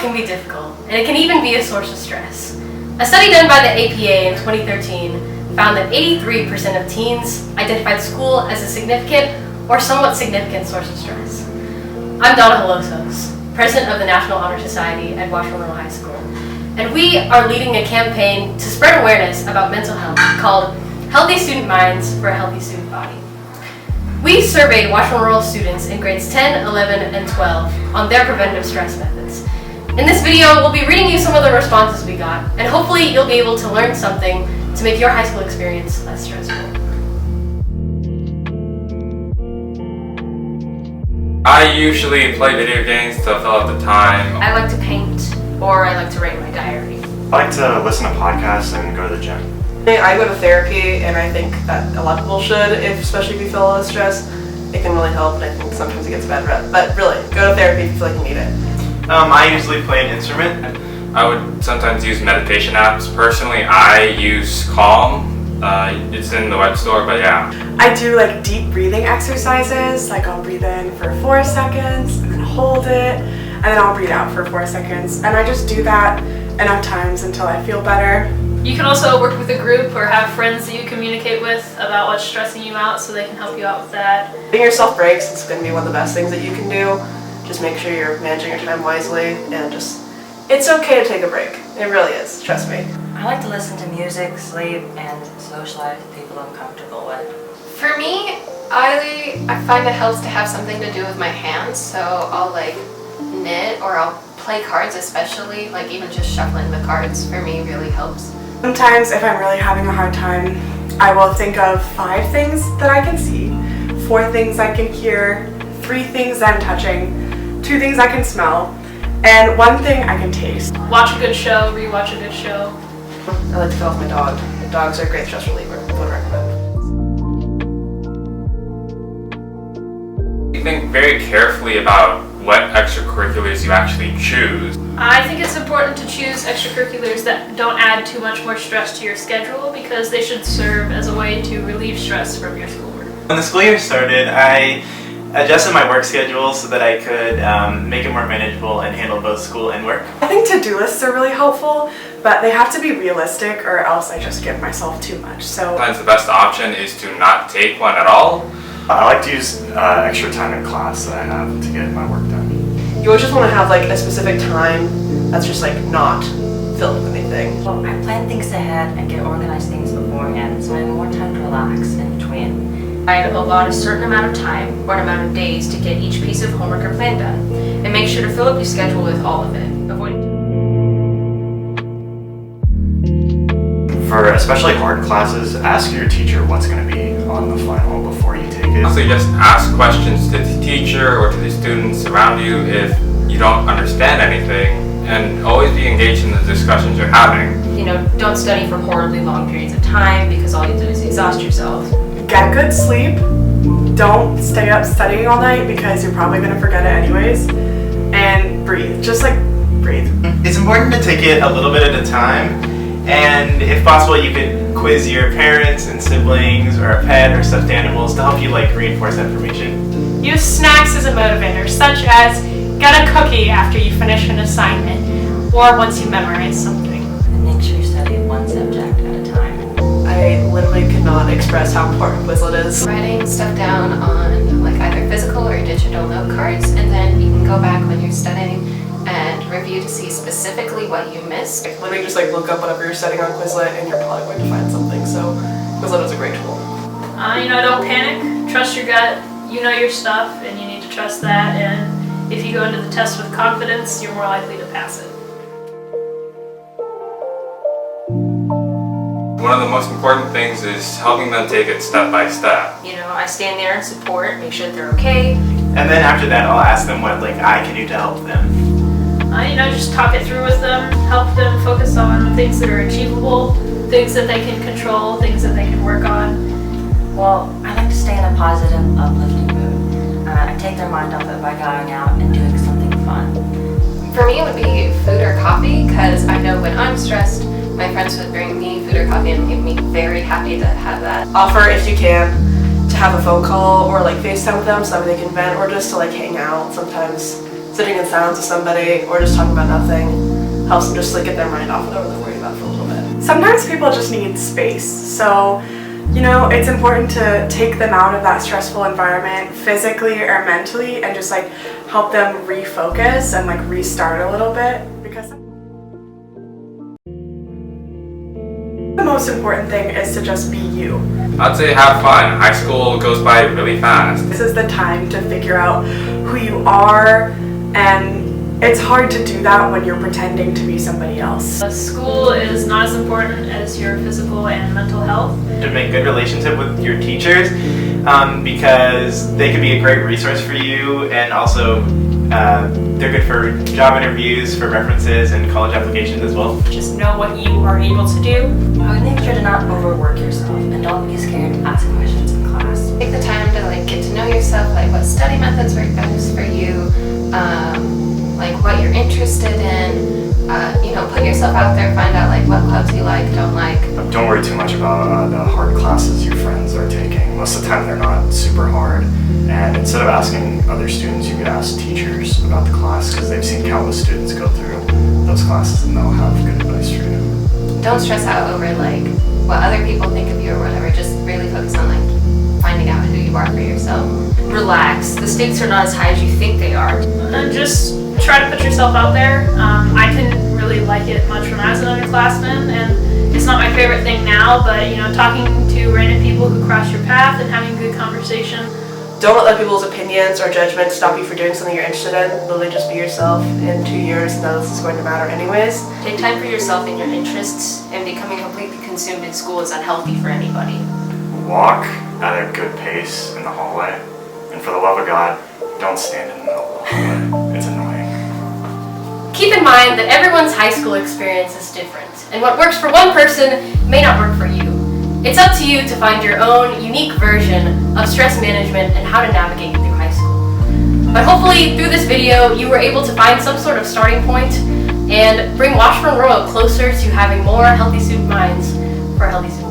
can be difficult, and it can even be a source of stress. A study done by the APA in 2013 found that 83% of teens identified school as a significant or somewhat significant source of stress. I'm Donna Holosos, president of the National Honor Society at Washington High School, and we are leading a campaign to spread awareness about mental health called Healthy Student Minds for a Healthy Student Body. We surveyed Washington Rural students in grades 10, 11, and 12 on their preventative stress methods. In this video, we'll be reading you some of the responses we got, and hopefully you'll be able to learn something to make your high school experience less stressful. I usually play video games to fill out the time. I like to paint, or I like to write my diary. I like to listen to podcasts and go to the gym. I go to therapy, and I think that a lot of people should, especially if you feel a lot of stress. It can really help, and I think sometimes it gets a bad rep. But really, go to therapy if you feel like you need it. I usually play an instrument. I would sometimes use meditation apps. Personally, I use Calm. It's in the web store, but yeah. I do like deep breathing exercises, like I'll breathe in for 4 seconds and then hold it, and then I'll breathe out for 4 seconds. And I just do that enough times until I feel better. You can also work with a group or have friends that you communicate with about what's stressing you out so they can help you out with that. Giving yourself breaks is going to be one of the best things that you can do. Just make sure you're managing your time wisely, and it's okay to take a break. It really is, trust me. I like to listen to music, sleep, and socialize with people I'm comfortable with. For me, I find it helps to have something to do with my hands, so I'll like knit or I'll play cards, especially like even just shuffling the cards for me really helps. Sometimes if I'm really having a hard time, I will think of 5 things that I can see, 4 things I can hear, 3 things I'm touching, 2 things I can smell, and 1 thing I can taste. Watch a good show, rewatch a good show. I like to go with my dog. Dogs are a great stress reliever. I would recommend. You think very carefully about what extracurriculars you actually choose. I think it's important to choose extracurriculars that don't add too much more stress to your schedule because they should serve as a way to relieve stress from your schoolwork. When the school year started, I adjusted my work schedule so that I could make it more manageable and handle both school and work. I think to-do lists are really helpful, but they have to be realistic or else I just give myself too much. So Sometimes the best option is to not take one at all. I like to use extra time in class that I have to get my work done. You always just want to have like a specific time that's just like not filled with anything. Well, I plan things ahead and get organized things beforehand, so I have more time to relax in between. I allot a certain amount of time or an amount of days to get each piece of homework or plan done, and make sure to fill up your schedule with all of it. For especially hard classes, ask your teacher what's going to be on the final before you take it. Also, just ask questions to the teacher or to the students around you if you don't understand anything, and always be engaged in the discussions you're having. Don't study for horribly long periods of time because all you do is exhaust yourself. get good sleep. Don't stay up studying all night because you're probably going to forget it anyways. And breathe. Just breathe. It's important to take it a little bit at a time. And if possible, you could quiz your parents and siblings or a pet or stuffed animals to help you reinforce that information. Use snacks as a motivator, such as get a cookie after you finish an assignment or once you memorize something. And make sure you study one subject at a time. I literally cannot express how important Quizlet is. Writing stuff down on either physical or digital note cards, and then you can go back when you're studying and review to see specifically what you missed. Literally just look up whatever you're studying on Quizlet and you're probably going to find something. So Quizlet is a great tool. Don't panic. Trust your gut. You know your stuff and you need to trust that, and if you go into the test with confidence, you're more likely to pass it. One of the most important things is helping them take it step by step. I stand there and support, make sure that they're okay. And then after that, I'll ask them what I can do to help them. Just talk it through with them, help them focus on things that are achievable, things that they can control, things that they can work on. Well, I like to stay in a positive, uplifting mood. I take their mind off it by going out and doing something fun. For me, it would be food or coffee, because I know when I'm stressed, my friends would bring me food or coffee and make me very happy to have that. Offer, if you can, to have a phone call or FaceTime with them so that they can vent, or just to hang out. Sometimes sitting in silence with somebody or just talking about nothing helps them just like get their mind off whatever they're worried about for a little bit. Sometimes people just need space, so it's important to take them out of that stressful environment physically or mentally and just like help them refocus and like restart a little bit, because the most important thing is to just be you. I'd say have fun. High school goes by really fast. This is the time to figure out who you are, and it's hard to do that when you're pretending to be somebody else. School is not as important as your physical and mental health. To make good relationship with your teachers, because they could be a great resource for you, and also they're good for job interviews, for references, and college applications as well. Just know what you are able to do. I would make sure to not overwork yourself and don't be scared to ask questions in class. Take the time to like get to know yourself, like what study methods work best for you, like what you're interested in. Put yourself out there, find out like what clubs you like, don't like. Don't worry too much about the hard classes your friends are taking. Most of the time they're not super hard. And instead of asking other students, you could ask teachers about the class, because they've seen countless students go through those classes and they'll have good advice for you. Don't stress out over like what other people think of you or whatever. Just really focus on like finding out who you are for yourself. Relax. The stakes are not as high as you think they are. And just try to put yourself out there. I didn't really like it much when I was an underclassman, and it's not my favorite thing now, but talking to random people who cross your path and having good conversation. Don't let other people's opinions or judgments stop you from doing something you're interested in. Literally just be yourself. In 2 years, none of this is going to matter anyways. Take time for yourself and your interests, and becoming completely consumed in school is unhealthy for anybody. Walk at a good pace in the hallway. And for the love of God, don't stand in the middle of the hallway. It's annoying. Keep in mind that everyone's high school experience is different, and what works for one person may not work for you. It's up to you to find your own unique version of stress management and how to navigate through high school. But hopefully through this video you were able to find some sort of starting point and bring Washburn Rural closer to having more healthy student minds for a healthy student.